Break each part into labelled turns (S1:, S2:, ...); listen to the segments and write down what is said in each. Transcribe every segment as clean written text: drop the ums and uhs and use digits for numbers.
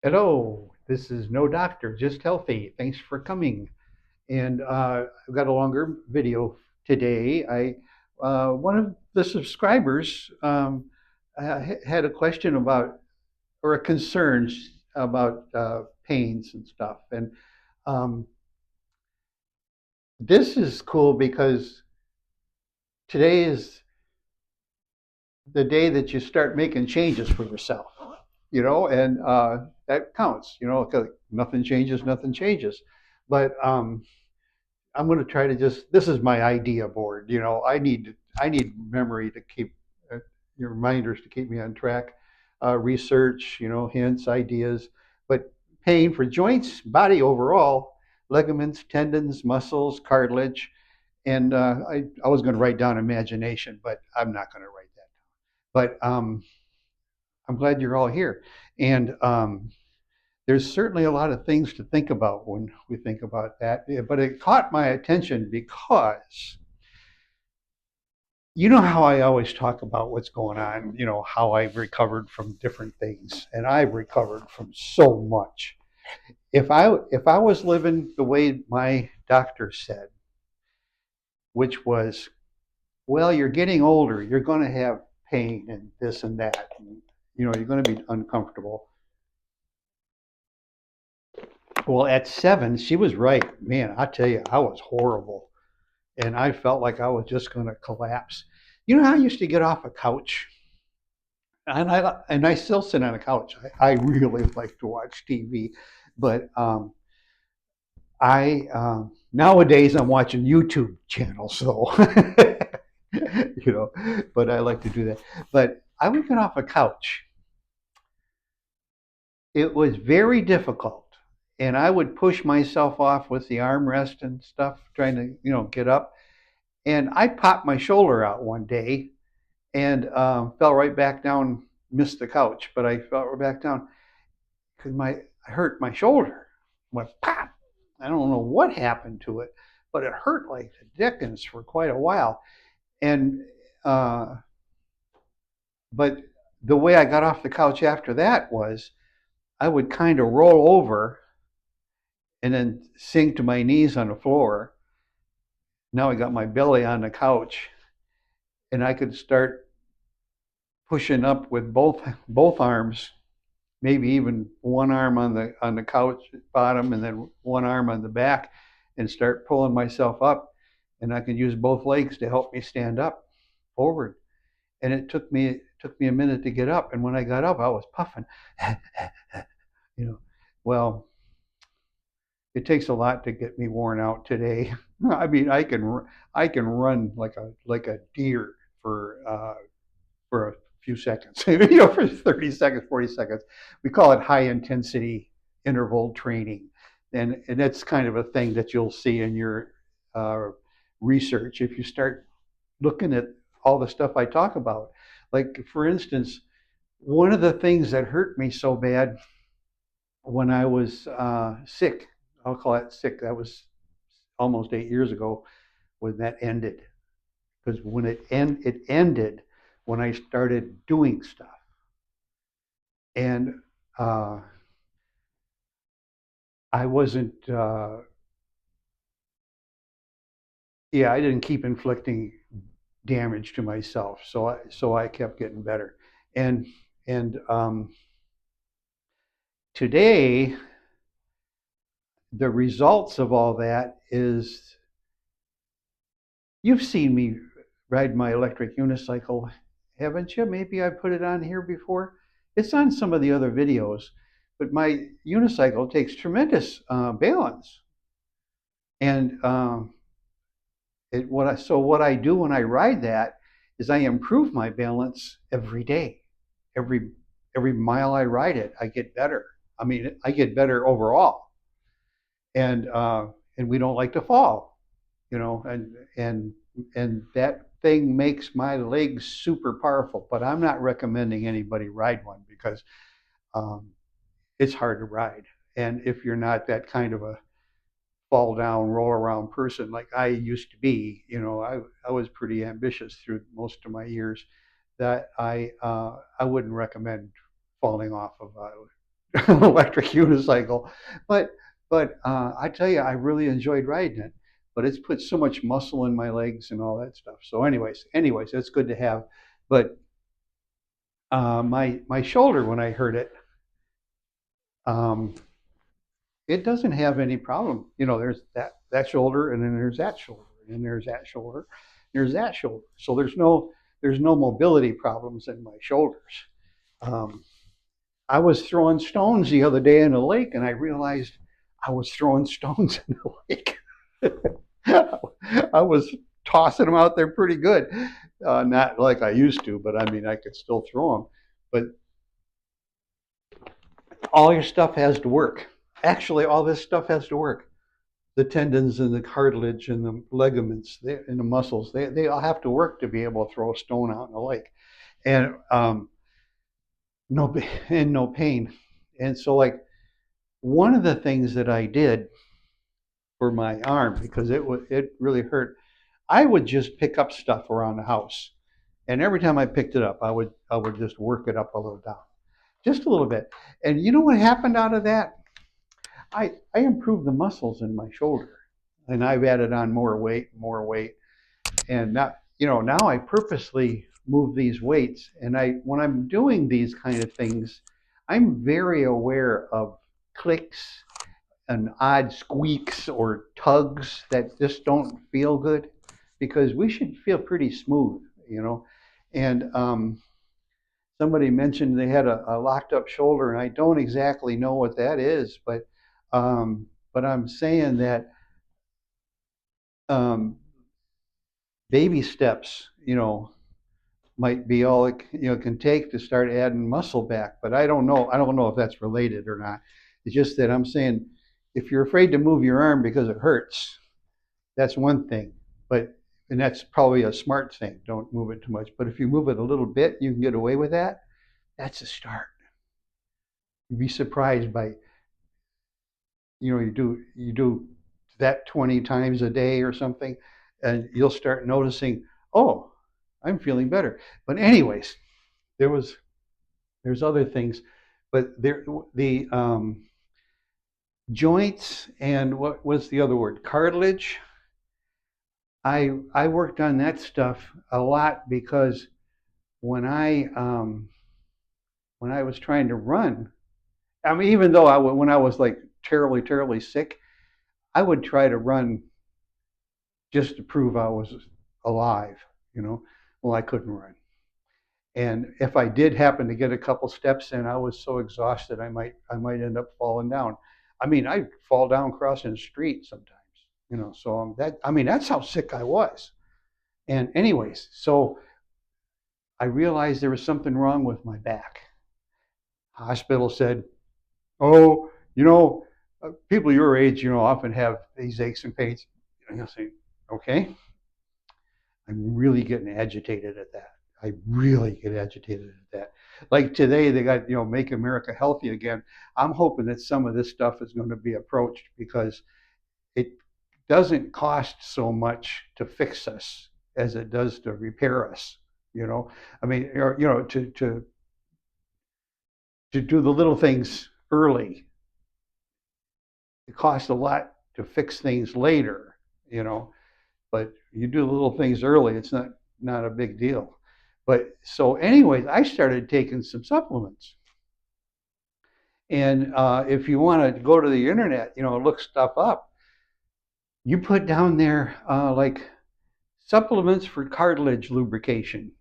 S1: Hello, this is No Doctor, Just Healthy. Thanks for coming. And I've got a longer video today. One of the subscribers had a question about, or a concern about pains and stuff. And um, this is cool because today is the day that you start making changes for yourself, and that counts, 'cause nothing changes, nothing changes. But I'm going to try to this is my idea board. I need memory to keep your reminders to keep me on track, research, hints, ideas, but pain for joints, body overall, ligaments, tendons, muscles, cartilage. And I was going to write down imagination, but I'm not going to write that down. But I'm glad you're all here. And there's certainly a lot of things to think about when we think about that. But it caught my attention because you know how I always talk about what's going on, how I've recovered from different things, and I've recovered from so much. If I was living the way my doctor said, which was, well, you're getting older, you're going to have pain and this and that, and, you're going to be uncomfortable. Well, at 7, she was right. Man, I tell you, I was horrible. And I felt like I was just going to collapse. You know how I used to get off a couch? And I still sit on a couch. I really like to watch TV. But I nowadays I'm watching YouTube channels, so but I like to do that. But I would get off a couch. It was very difficult. And I would push myself off with the armrest and stuff, trying to, get up. And I popped my shoulder out one day and fell right back down, missed the couch, but I fell right back down because I hurt my shoulder. Went pop. I don't know what happened to it, but it hurt like the dickens for quite a while. And uh, but the way I got off the couch after that was I would kind of roll over and then sink to my knees on the floor. Now I got my belly on the couch, and I could start pushing up with both arms, maybe even one arm on the couch bottom and then one arm on the back, and start pulling myself up. And I could use both legs to help me stand up forward. And it took me a minute to get up. And when I got up, I was puffing. you know, well, it takes a lot to get me worn out today. I mean, I can run like a deer for a few seconds, for 30 seconds, 40 seconds. We call it high intensity interval training. And that's kind of a thing that you'll see in your uh, research if you start looking at all the stuff I talk about. Like, for instance, one of the things that hurt me so bad when I was sick, I'll call it sick, that was almost 8 years ago when that ended. Because it ended when I started doing stuff. And uh, I wasn't, yeah, I didn't keep inflicting damage to myself, so I kept getting better. And today, the results of all that is you've seen me ride my electric unicycle, haven't you? Maybe I put it on here before. It's on some of the other videos, but my unicycle takes tremendous balance. And what I do when I ride that is I improve my balance every day. Every every mile I ride it, I get better. I mean, I get better overall. And we don't like to fall, and that thing makes my legs super powerful. But I'm not recommending anybody ride one because um, it's hard to ride. And if you're not that kind of a fall down, roll around person like I used to be. I was pretty ambitious through most of my years. That I wouldn't recommend falling off of electric unicycle. But I tell you, I really enjoyed riding it. But it's put so much muscle in my legs and all that stuff. So, anyways, it's good to have. But my shoulder when I hurt it, um, it doesn't have any problem. You know, there's that shoulder, and then there's that shoulder, and there's that shoulder, and there's that shoulder. So there's no mobility problems in my shoulders. Um, I was throwing stones the other day in the lake, and I realized I was throwing stones in the lake. I was tossing them out there pretty good, not like I used to, but I mean I could still throw them. But all your stuff has to work. Actually, all this stuff has to work. The tendons and the cartilage and the ligaments and the muscles, they all have to work to be able to throw a stone out in the lake. And no and no pain. And so like one of the things that I did for my arm because it really hurt, I would just pick up stuff around the house. And every time I picked it up, I would just work it up a little down. Just a little bit. And you know what happened out of that? I improved the muscles in my shoulder. And I've added on more weight. And now, now I purposely move these weights. And when I'm doing these kind of things, I'm very aware of clicks and odd squeaks or tugs that just don't feel good because we should feel pretty smooth. And somebody mentioned they had a locked up shoulder, and I don't exactly know what that is, but I'm saying that um, baby steps, might be all it can take to start adding muscle back. But I don't know. I don't know if that's related or not. It's just that I'm saying if you're afraid to move your arm because it hurts, that's one thing. And that's probably a smart thing. Don't move it too much. But if you move it a little bit, you can get away with that. That's a start. You'd be surprised by you do that 20 times a day or something, and you'll start noticing, oh, I'm feeling better. But anyways, there was there's other things, but the joints and what was the other word? Cartilage. I worked on that stuff a lot because when I um, when I was trying to run, I mean, even though when I was like terribly sick, I would try to run just to prove I was alive. You know, well, I couldn't run, and if I did happen to get a couple steps in, I was so exhausted I might end up falling down. I mean, I'd fall down crossing the street sometimes. So that's how sick I was. And anyways, so I realized there was something wrong with my back. Hospital said, "Oh, people your age, often have these aches and pains." I say, "Okay." I'm really getting agitated at that. I really get agitated at that. Like today, they got, Make America Healthy Again. I'm hoping that some of this stuff is going to be approached because it doesn't cost so much to fix us as it does to repair us. I mean, to do the little things early. It costs a lot to fix things later, but you do the little things early, it's not a big deal. But so, anyways, I started taking some supplements. And if you want to go to the internet, look stuff up, you put down there like supplements for cartilage lubrication.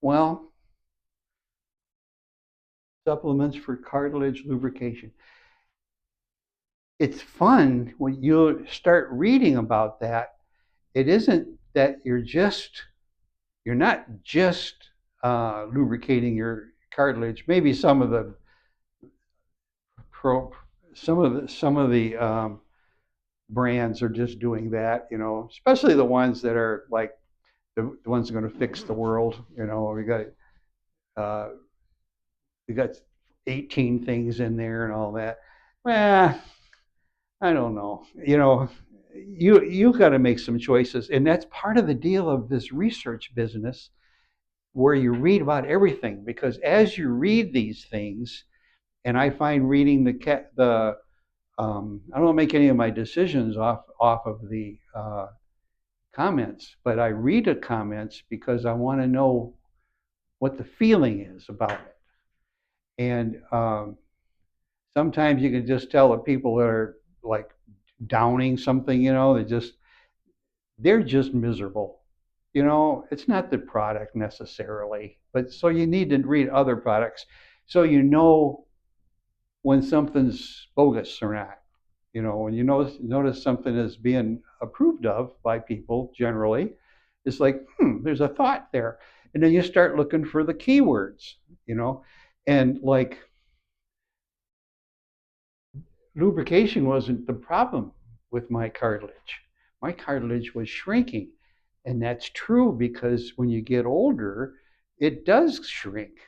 S1: Well, supplements for cartilage lubrication. It's fun when you start reading about that. It isn't that you're not just lubricating your cartilage. Maybe pro, some of the brands are just doing that. Especially the ones that are like the ones that are going to fix the world. Uh, we got 18 things in there and all that. Well, I don't know. You got to make some choices, and that's part of the deal of this research business, where you read about everything. Because as you read these things, And I find reading the I don't make any of my decisions off of the comments, but I read the comments because I want to know what the feeling is about it. And sometimes you can just tell that people that are like downing something, they're just miserable. It's not the product necessarily, but so you need to read other products so you know when something's bogus or not. When you notice something is being approved of by people generally, it's like, there's a thought there. And then you start looking for the keywords, you know, and like lubrication wasn't the problem with my cartilage. My cartilage was shrinking. And that's true because when you get older, it does shrink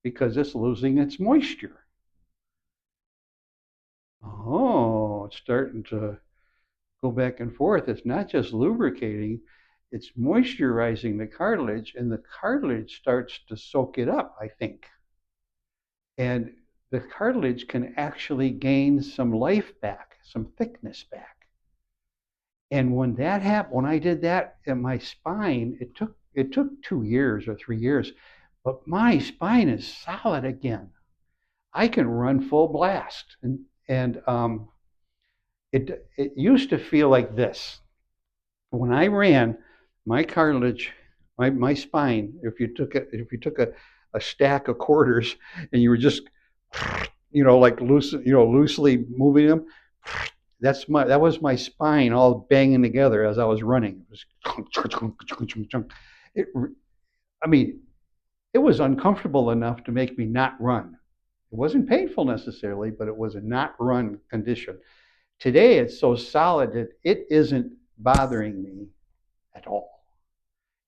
S1: because it's losing its moisture. Oh, it's starting to go back and forth. It's not just lubricating, it's moisturizing the cartilage, and the cartilage starts to soak it up, I think. And the cartilage can actually gain some life back, some thickness back. And when I did that in my spine, it took 2 years or 3 years, but my spine is solid again. I can run full blast, and it used to feel like this. When I ran, my cartilage, my spine, if you took a stack of quarters and you were just like loosely moving them, that was my spine all banging together as I was running. It was it, I mean, it was uncomfortable enough to make me not run. It wasn't painful necessarily, but it was a not run condition. Today it's so solid that it isn't bothering me at all.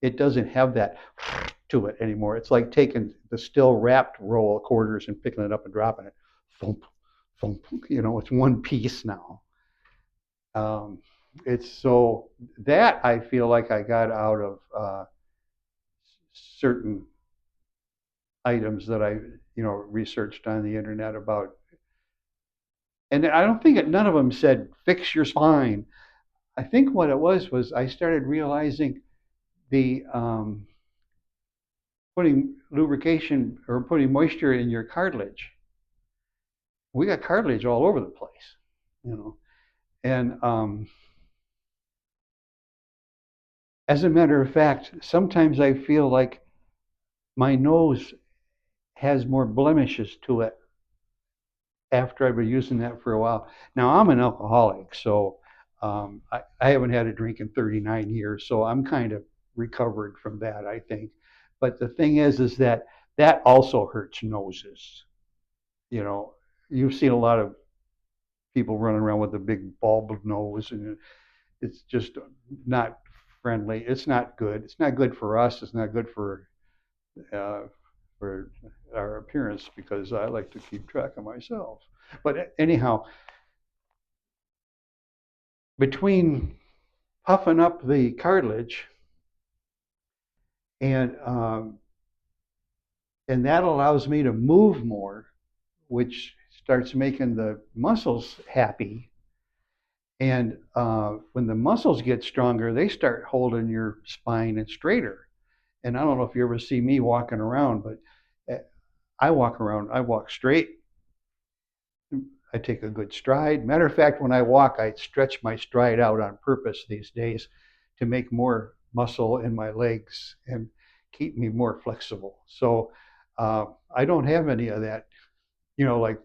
S1: It doesn't have that to it anymore. It's like taking the still wrapped roll of quarters and picking it up and dropping it. Thump, thump. It's one piece now. Um, it's so that I feel like I got out of certain items that I researched on the internet about, and I don't think none of them said fix your spine. I think what it was I started realizing the putting lubrication or putting moisture in your cartilage. We got cartilage all over the place, you know. And as a matter of fact, sometimes I feel like my nose has more blemishes to it after I've been using that for a while. Now I'm an alcoholic, so I haven't had a drink in 39 years, so I'm kind of recovered from that, I think. But the thing is that also hurts noses. You know, you've seen a lot of people running around with a big bulbed nose, and it's just not friendly. It's not good. It's not good for us. It's not good uh, for our appearance because I like to keep track of myself. But anyhow, between puffing up the cartilage and um, and that allows me to move more, which starts making the muscles happy. And when the muscles get stronger, they start holding your spine and straighter. And I don't know if you ever see me walking around, but I walk around, I walk straight. I take a good stride. Matter of fact, when I walk, I stretch my stride out on purpose these days to make more muscle in my legs and keep me more flexible. So I don't have any of that, like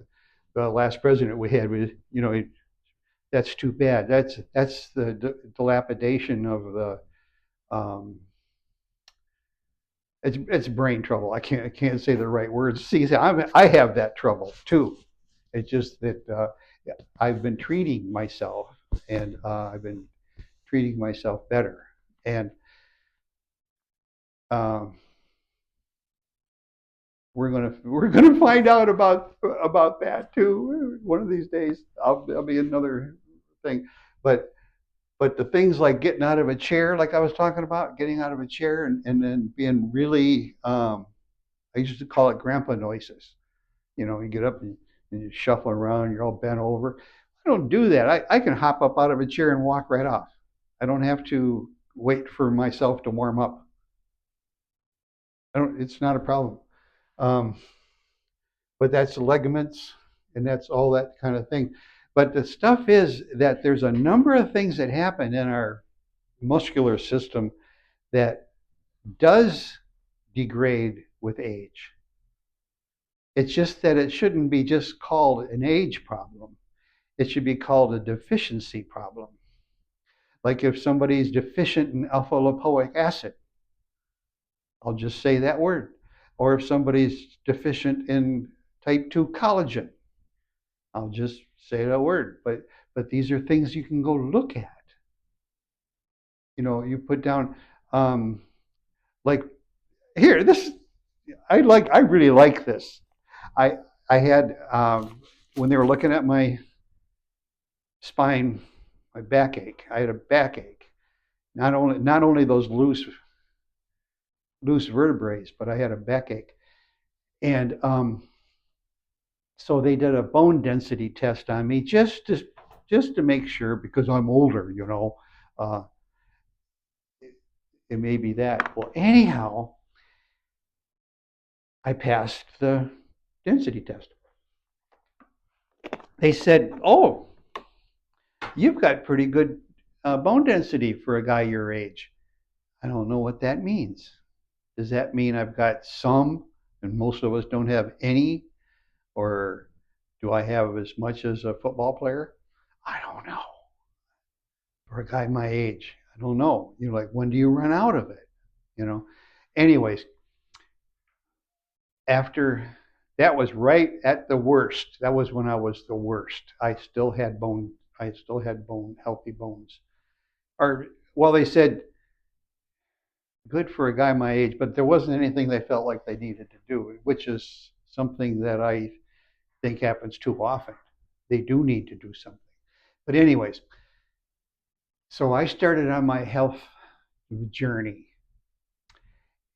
S1: the last president we had, that's too bad. That's the dilapidation of the um, it's brain trouble. I can't say the right words. See, I have that trouble too. It's just that I've been treating myself, and I've been treating myself better, and um, we're gonna find out about that too. One of these days, I'll be another thing, but the things like getting out of a chair, like I was talking about, getting out of a chair and then being really, I used to call it grandpa noises. You get up and and you shuffle around, you're all bent over. I don't do that. I can hop up out of a chair and walk right off. I don't have to wait for myself to warm up. I don't. It's not a problem. Um, but that's the ligaments and that's all that kind of thing. But the stuff is that there's a number of things that happen in our muscular system that does degrade with age. It's just that it shouldn't be just called an age problem. It should be called a deficiency problem. Like if somebody's deficient in alpha lipoic acid, I'll just say that word. Or if somebody's deficient in type 2 collagen, I'll just say that word. But these are things you can go look at. You put down like here, this I really like this. I I had when they were looking at my spine, my backache. I had a backache. Not only those loose vertebrae, but I had a backache. And so they did a bone density test on me just to make sure because I'm older. Uh, it may be that. Well, anyhow, I passed the density test. They said, "Oh, you've got pretty good bone density for a guy your age." I don't know what that means. Does that mean I've got some and most of us don't have any? Or do I have as much as a football player? I don't know. For a guy my age, I don't know. Like, when do you run out of it? You know. Anyways, after that was right at the worst. That was when I was the worst. I still had bone. I still had healthy bones. Or well, they said good for a guy my age, but there wasn't anything they felt like they needed to do, which is something that I think happens too often. They do need to do something. But anyways, so I started on my health journey.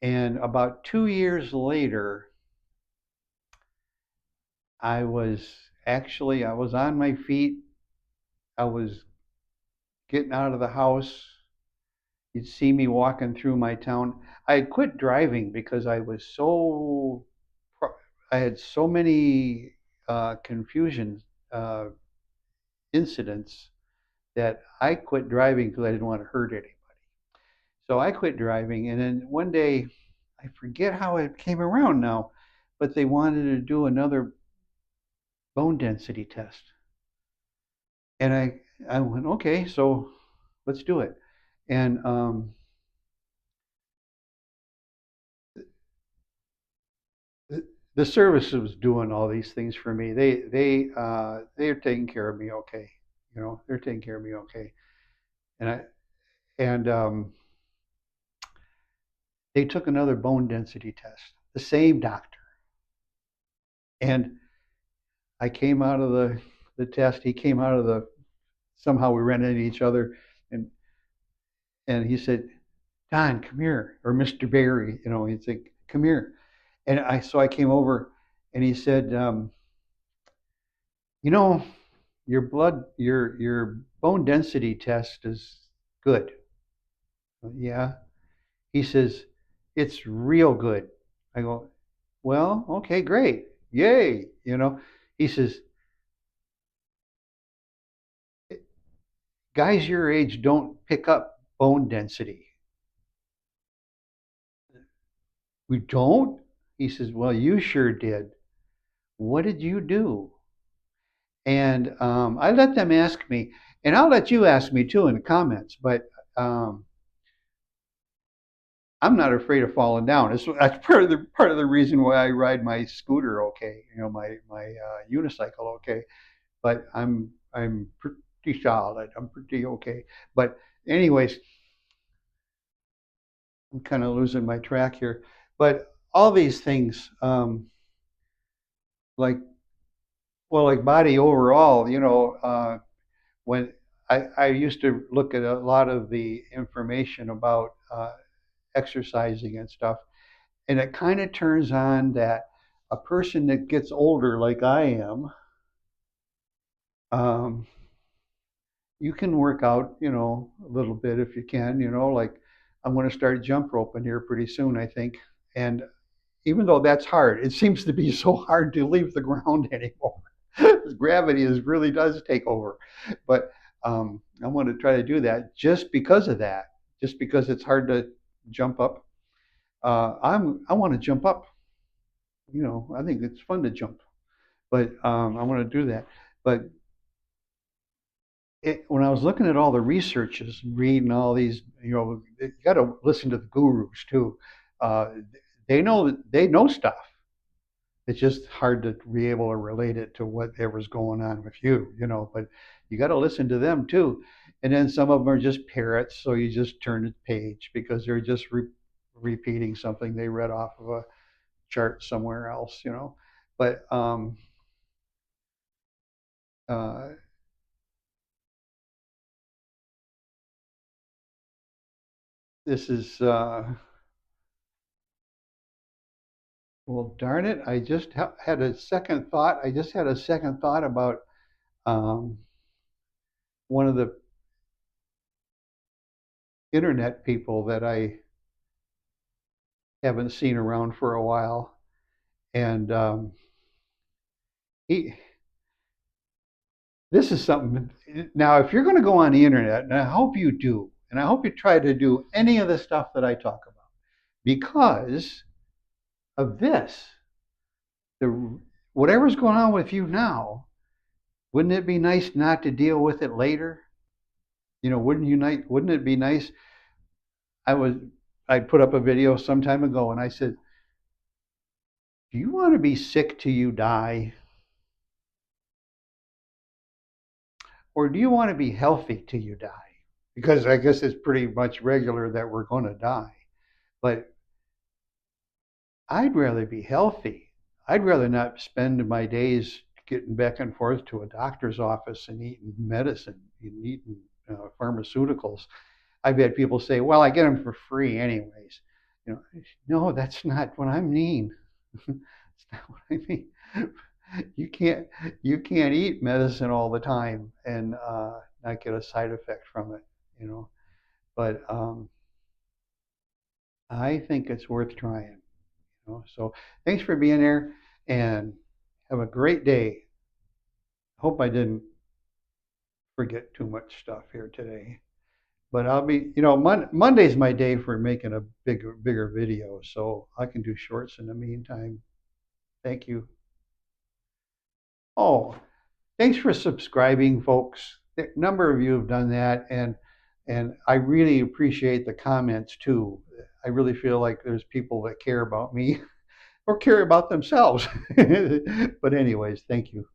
S1: And about 2 years later, I was on my feet. I was getting out of the house. You'd see me walking through my town. I had quit driving because I had so many confusion uh, incidents that I quit driving because I didn't want to hurt anybody. So I quit driving, and then one day, I forget how it came around now, but they wanted to do another bone density test, and I went, okay, so let's do it. And the service was doing all these things for me. They're taking care of me okay. They're taking care of me okay. And I and they took another bone density test. The same doctor. And I came out of the test. He came out of the somehow we ran into each other, and he said, "Don, come here," or Mr. Barry. He'd say, "Come here." And I came over, and he said, "You know, your bone density test is good." Yeah. He says, "It's real good." I go, "Well, okay, great. Yay." He says, "Guys your age don't pick up bone density." "We don't?" He says, "Well, you sure did. What did you do?" And I let them ask me, and I'll let you ask me too in the comments. But um, I'm not afraid of falling down. That's part of the reason why I ride my scooter okay. My unicycle okay. But I'm pretty solid. I'm pretty okay. But anyways, I'm kind of losing my track here. But all these things, like like body overall, when I used to look at a lot of the information about exercising and stuff, and it kind of turns on that a person that gets older, like I am, Um, you can work out, a little bit if you can, like I'm going to start jump roping here pretty soon, I think. And even though that's hard, it seems to be so hard to leave the ground anymore. Gravity really does take over. But I want to try to do that just because of that, just because it's hard to jump up. I want to jump up. I think it's fun to jump, but I want to do that. But when I was looking at all the researches, reading all these, you got to listen to the gurus too. Uh, they know stuff. It's just hard to be able to relate it to whatever's going on with you. But you got to listen to them too. And then some of them are just parrots, so you just turn the page because they're just repeating something they read off of a chart somewhere else. But uh, this is well, darn it! I just had a second thought. I just had a second thought about um, one of the internet people that I haven't seen around for a while, and he. This is something. Now, if you're going to go on the internet, and I hope you do, and I hope you try to do any of the stuff that I talk about, because of this, the whatever's going on with you now, wouldn't it be nice not to deal with it later? Wouldn't it be nice? I was I put up a video some time ago and I said, "Do you want to be sick till you die, or do you want to be healthy till you die?" Because I guess it's pretty much regular that we're going to die. But I'd rather be healthy. I'd rather not spend my days getting back and forth to a doctor's office and eating medicine and eating pharmaceuticals. I've had people say, "Well, I get them for free anyways." No, that's not what I mean. That's not what I mean. You can't you can't eat medicine all the time and not get a side effect from it, you know. But I think it's worth trying. So thanks for being there and have a great day. Hope I didn't forget too much stuff here today. But I'll be, Monday's my day for making a bigger video, so I can do shorts in the meantime. Thank you. Oh, thanks for subscribing, folks. A number of you have done that, and I really appreciate the comments too. I really feel like there's people that care about me or care about themselves. But anyways, thank you.